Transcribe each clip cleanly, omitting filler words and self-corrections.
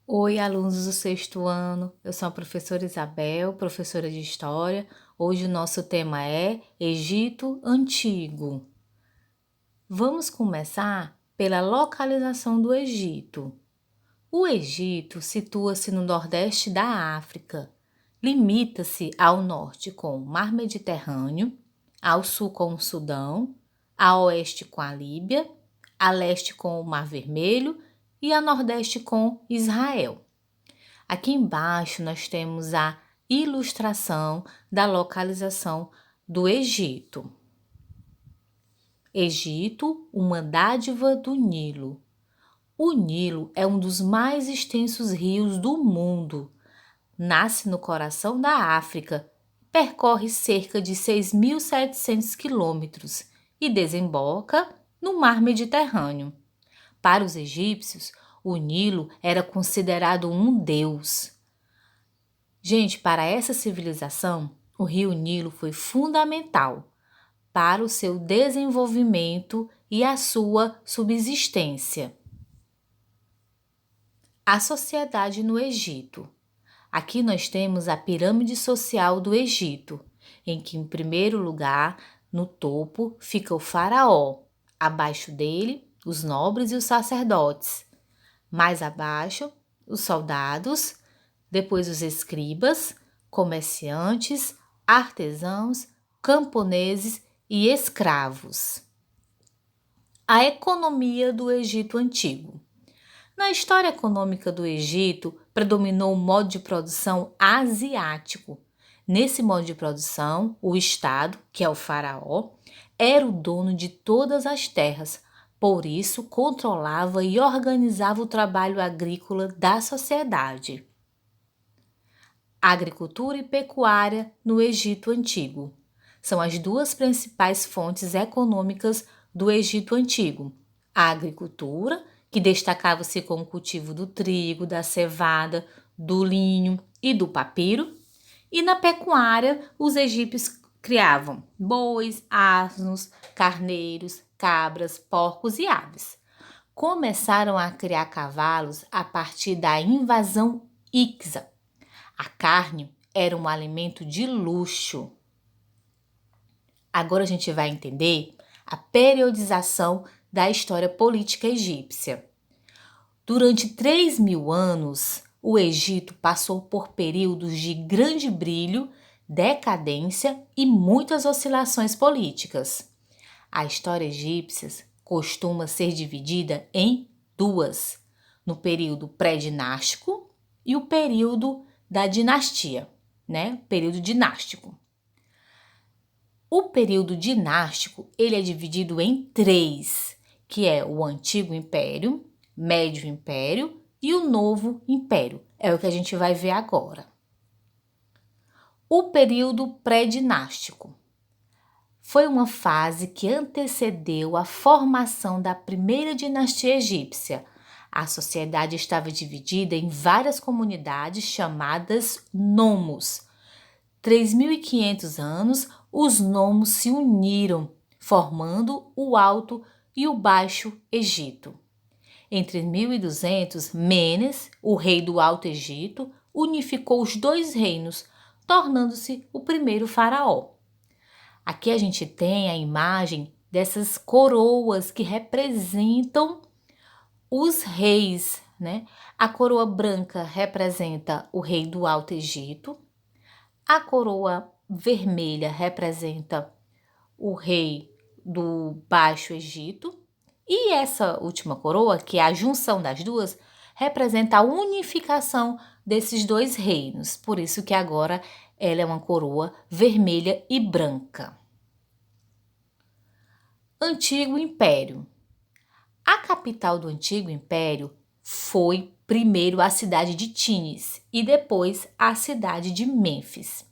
Oi, alunos do sexto ano. Eu sou a professora Isabel, professora de História. Hoje o nosso tema é Egito Antigo. Vamos começar pela localização do Egito. O Egito situa-se no nordeste da África. Limita-se ao norte com o Mar Mediterrâneo, ao sul com o Sudão, a oeste com a Líbia, a leste com o Mar Vermelho e a nordeste com Israel. Aqui embaixo nós temos a ilustração da localização do Egito. Egito, uma dádiva do Nilo. O Nilo é um dos mais extensos rios do mundo. Nasce no coração da África, percorre cerca de 6.700 quilômetros e desemboca no Mar Mediterrâneo. Para os egípcios, o Nilo era considerado um deus. Gente, para essa civilização, o rio Nilo foi fundamental para o seu desenvolvimento e a sua subsistência. A sociedade no Egito. Aqui nós temos a pirâmide social do Egito, em que, em primeiro lugar, no topo, fica o faraó, abaixo dele, os nobres e os sacerdotes, mais abaixo, os soldados, depois os escribas, comerciantes, artesãos, camponeses e escravos. A economia do Egito Antigo. Na história econômica do Egito, predominou o modo de produção asiático. Nesse modo de produção, o Estado, que é o faraó, era o dono de todas as terras, por isso controlava e organizava o trabalho agrícola da sociedade. Agricultura e pecuária no Egito Antigo. São as duas principais fontes econômicas do Egito Antigo. A agricultura, que destacava-se com o cultivo do trigo, da cevada, do linho e do papiro, e na pecuária, os egípcios criavam bois, asnos, carneiros, cabras, porcos e aves. Começaram a criar cavalos a partir da invasão Hicsa. A carne era um alimento de luxo. Agora a gente vai entender a periodização da história política egípcia. Durante 3.000 anos, o Egito passou por períodos de grande brilho, decadência e muitas oscilações políticas. A história egípcia costuma ser dividida em duas, no período pré-dinástico e o período da dinastia, período dinástico. O período dinástico, ele é dividido em três, que é o Antigo Império, Médio Império e o Novo Império. É o que a gente vai ver agora. O período pré-dinástico foi uma fase que antecedeu a formação da primeira dinastia egípcia. A sociedade estava dividida em várias comunidades chamadas nomos. 3.500 anos, os nomos se uniram, formando o Alto e o Baixo Egito. Em 3.200, Menes, o rei do Alto Egito, unificou os dois reinos, tornando-se o primeiro faraó. Aqui a gente tem a imagem dessas coroas que representam os reis, A coroa branca representa o rei do Alto Egito, a coroa vermelha representa o rei do Baixo Egito e essa última coroa, que é a junção das duas, representa a unificação desses dois reinos. Por isso que agora ela é uma coroa vermelha e branca. Antigo Império. A capital do Antigo Império foi primeiro a cidade de Tínis e depois a cidade de Mênfis.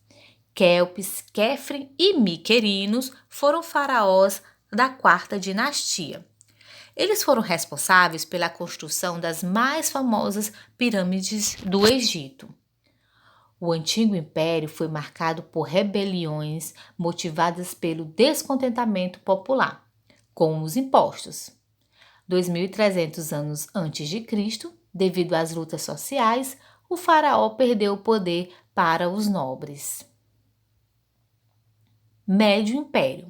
Quélpis, Quéfren e Miquerinos foram faraós da quarta dinastia. Eles foram responsáveis pela construção das mais famosas pirâmides do Egito. O Antigo Império foi marcado por rebeliões motivadas pelo descontentamento popular com os impostos. 2.300 anos antes de Cristo, Devido às lutas sociais, o faraó perdeu o poder para os nobres. Médio Império.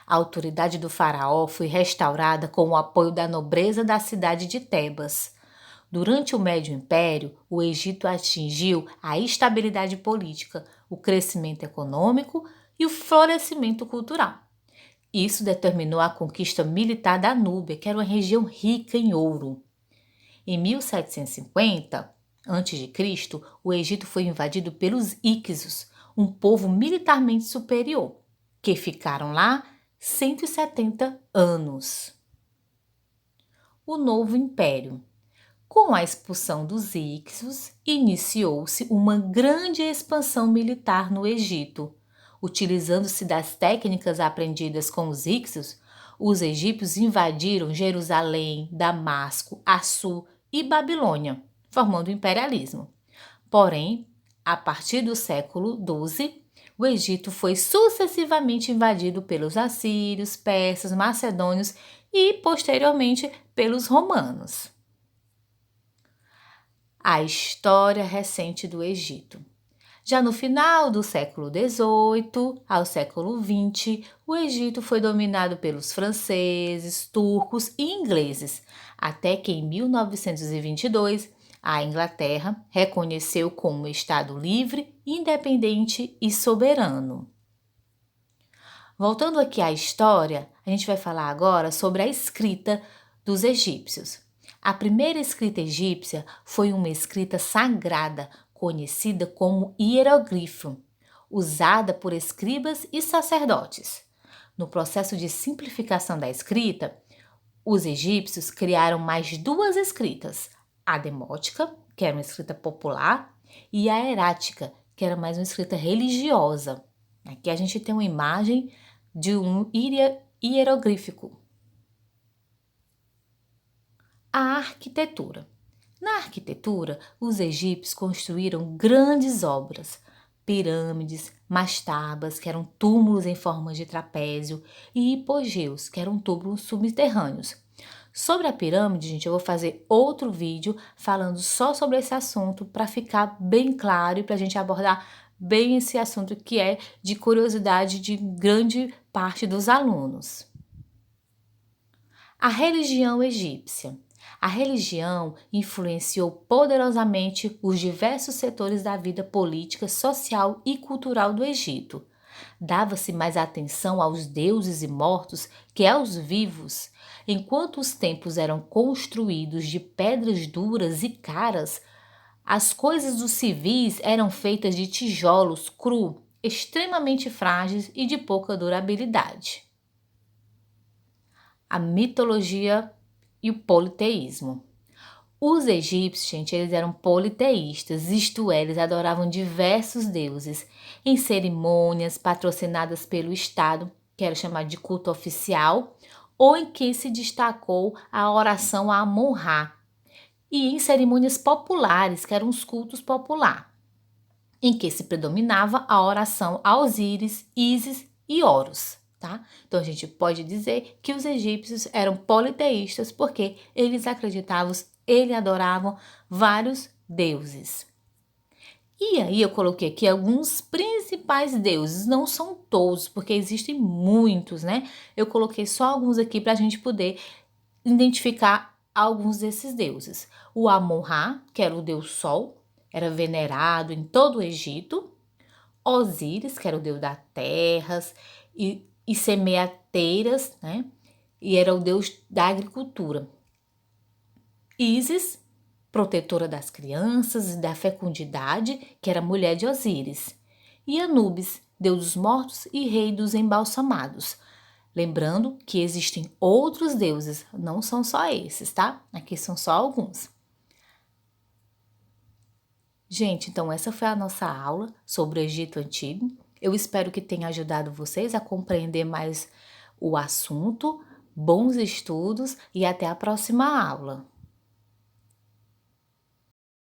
A autoridade do faraó foi restaurada com o apoio da nobreza da cidade de Tebas. Durante o Médio Império, o Egito atingiu a estabilidade política, o crescimento econômico e o florescimento cultural. Isso determinou a conquista militar da Núbia, que era uma região rica em ouro. Em 1750 a.C., o Egito foi invadido pelos Íxos, um povo militarmente superior, que ficaram lá 170 anos. O Novo Império. Com a expulsão dos Íxos, iniciou-se uma grande expansão militar no Egito. Utilizando-se das técnicas aprendidas com os Íxos, os egípcios invadiram Jerusalém, Damasco, Assur e Babilônia, formando o imperialismo. Porém, a partir do século XII, o Egito foi sucessivamente invadido pelos assírios, persas, macedônios e, posteriormente, pelos romanos. A história recente do Egito. Já no final do século XVIII ao século XX, o Egito foi dominado pelos franceses, turcos e ingleses, até que em 1922 a Inglaterra reconheceu como Estado livre, independente e soberano. Voltando aqui à história, a gente vai falar agora sobre a escrita dos egípcios. A primeira escrita egípcia foi uma escrita sagrada, conhecida como hieroglifo, usada por escribas e sacerdotes. No processo de simplificação da escrita, os egípcios criaram mais duas escritas, a demótica, que era uma escrita popular, e a erática, que era mais uma escrita religiosa. Aqui a gente tem uma imagem de um hieroglífico. A arquitetura. Na arquitetura, os egípcios construíram grandes obras, pirâmides, mastabas, que eram túmulos em forma de trapézio, e hipogéus, que eram túmulos subterrâneos. Sobre a pirâmide, gente, eu vou fazer outro vídeo falando só sobre esse assunto para ficar bem claro e para a gente abordar bem esse assunto que é de curiosidade de grande parte dos alunos. A religião egípcia. A religião influenciou poderosamente os diversos setores da vida política, social e cultural do Egito. Dava-se mais atenção aos deuses e mortos que aos vivos. Enquanto os templos eram construídos de pedras duras e caras, as coisas dos civis eram feitas de tijolos cru, extremamente frágeis e de pouca durabilidade. A mitologia e o politeísmo. Os egípcios, gente, eles eram politeístas, isto é, eles adoravam diversos deuses em cerimônias patrocinadas pelo Estado, que era chamado de culto oficial, ou em que se destacou a oração a Amon-Ra, e em cerimônias populares, que eram os cultos populares, em que se predominava a oração a Osíris, Ísis e Horus. Tá? Então a gente pode dizer que os egípcios eram politeístas porque eles adoravam vários deuses. E aí eu coloquei aqui alguns principais deuses, não são todos, porque existem muitos, né? Eu coloquei só alguns aqui para a gente poder identificar alguns desses deuses. O Amon-Ra, que era o deus Sol, era venerado em todo o Egito. Osíris, que era o deus das terras e semeadeiras, né? E era o deus da agricultura. Ísis, protetora das crianças e da fecundidade, que era mulher de Osíris. E Anubis, deus dos mortos e rei dos embalsamados. Lembrando que existem outros deuses, não são só esses, tá? Aqui são só alguns. Gente, então essa foi a nossa aula sobre o Egito Antigo. Eu espero que tenha ajudado vocês a compreender mais o assunto. Bons estudos e até a próxima aula.